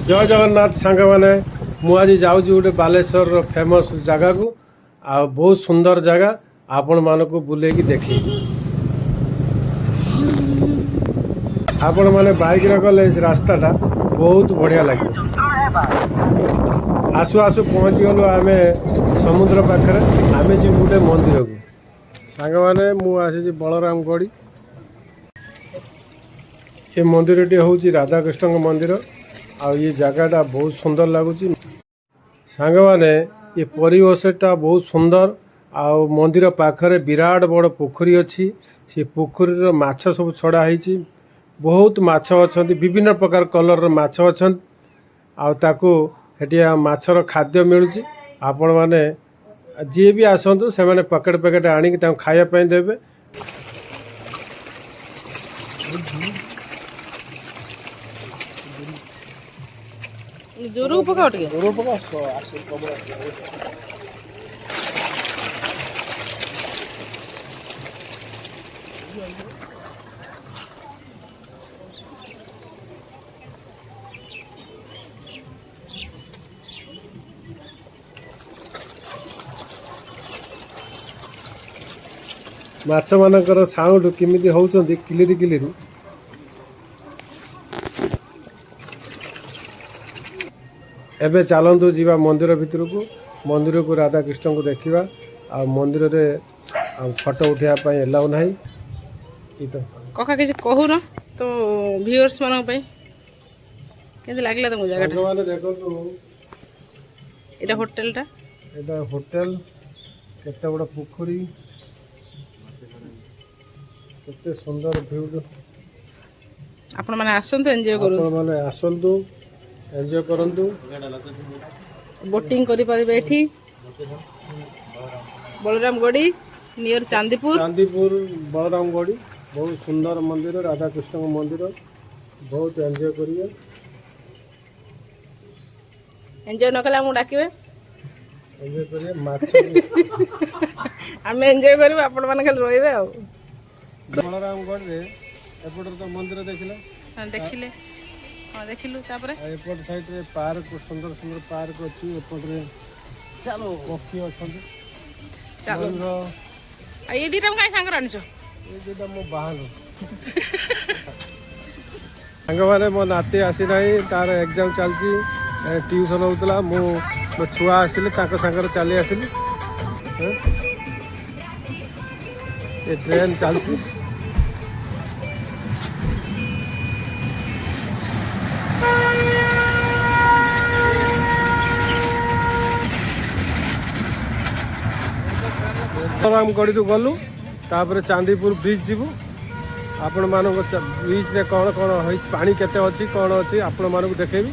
जय जगन्नाथ सांग मैंने मुझे जाऊँ गोटे बालेश्वर फेमस जगह को आ बहुत सुंदर जगह आपण मान को बुले देखे आपण मैंने बाइक गले रास्ताटा बहुत बढ़िया लगे। आसु आसु पहुँची गलु आम समुद्र पाखे आम जी गोटे मंदिर को सांग मैंने मुझे बलराम गढ़ी ये मंदिर टी हूँ राधाकृष्ण मंदिर आ ये जगहटा बहुत सुंदर लगुच सांग मैंने ये परिवेशटा बहुत सुंदर आ मंदिर पाखरे विराट बड़ पोखरी अच्छी से पोखरी माछ सब छड़ा है बहुत माछ अच्छा विभिन्न प्रकार कलर माछ अच्छा आको माछर खाद्य मिलूँ आपण मैंने जी भी आसतु से मैंने पैकेट पैकेट आणिक खायापी देवे। जोर पकाओ टे जोर पका आसे कमरा माछ मानकर साउंड केमिति होउचंदी किलिरी किलिरी एबे चलतु जीवा मंदिर भितर को मंदिर को राधाकृष्ण को देखा आ मंदिर रे फोटो उठाइबा एलाउ ना कका किसी कहू ना तो व्यूअर्स मान के लगला तुमको जगह माने देखो एटा होटलटा एटा होटल केते बड़ पोखरी केते सुंदर व्यू आपण माने आसंतु एन्जॉय करू आपण माने आसंतु एन्जॉय करंतु बोटिंग करि परिबे एठी बलराम गड़ी नियर चांदीपुर बलराम गड़ी बहुत सुंदर मंदिर राधाकृष्ण मंदिर बहुत एन्जॉय करिए एन्जॉय न कला मु डाकिबे एन्जॉय करिए माछ आमे एन्जॉय करबे आपण माने खाली रोइबे आ बलराम गढ़ रे एपटर तो मंदिर देखिले हां देखिले हां देखिलु तापरे एपट साइड रे पार्क सुंदर सुंदर पार्क अछि एपट रे चलो पक्षी अछन चलो आ ये दिटा काई सांगर आनिछो ये दिटा मो बाहन सांग माने मो नाते आसी नाही तार एग्जाम चलची ट्यूशन होतला मो छुआ आसिले ताका संगर चली आसिली ये ट्रेन चलची बलरामगढ़ी रू गलु तापर चांदीपुर बीच जीवु आपण मानक बीच रे कौन कौन पानी केते अछि कौन अछि आपण मानक देखेबी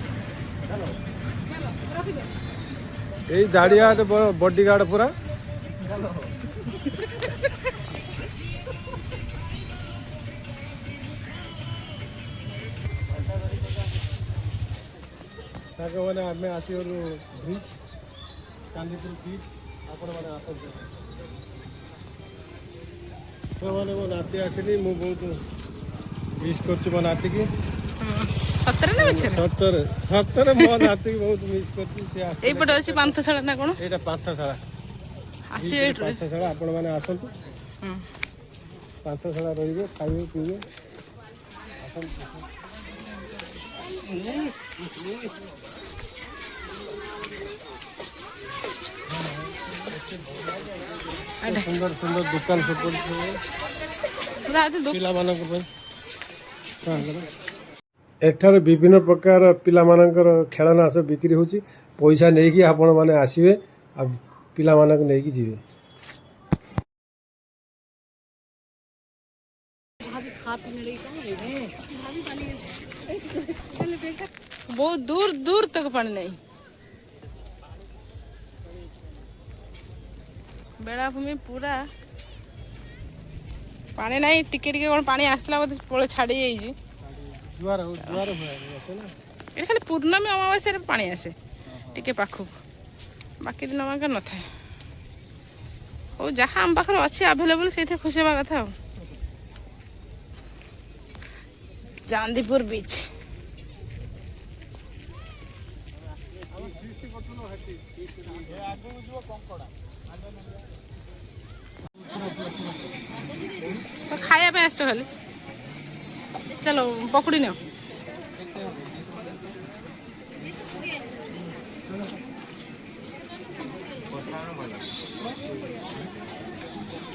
एई दाड़िया बॉडीगार्ड पूरा ताके माने आमे आसी और बीच चांदीपुर बीच आपण माने आसत मैंने मो नाती आसली मु बहुत मिस कर मो नाती की सतरे ना बिछरे सतरे सतरे मो नाती की बहुत मिस करछि से आ एई पटे अछि पांथशाला ना कोन एटा पांथशाला आसी एट पांथशाला आपण माने आसंतु पांथशाला रहिबे खाइबे पिबे सुंदर सुंदर दुकान सब पिला मानक एठार विभिन्न प्रकार पिला मानकर खेलना सब बिक्री होची पैसा नहीं कि आपण माने आसीबे आ पिला मानक नहीं कि जीवे बहुत दूर दूर तक पानी नहीं बेड़ाभूमि पूरा पानी नहीं टिके टिके कौन पानी आसला बोधे पळे छाड़ी जाइए जुआर जुआर आसे ना ये खाली पूर्णमी अमावास्या रे पानी आसे टिके पाखु बाकी दिन माका न थाए ओ जहां हम पाखर अछि अवेलेबल सेथे खुशी हेबा कथा चांदीपुर बीच ଖାଇବା ପାଇଁ ଆସିଛ ଖାଲି ଚାଲ ପକୁଡ଼ି ନିଅ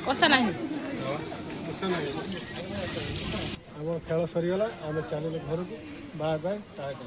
କଷା ନାହିଁ ଆମ ଖେଳ ସରିଗଲା ଆମେ ଚାଲିଲେ ଘରକୁ ବାଏ ବାଏ ଟାଟା।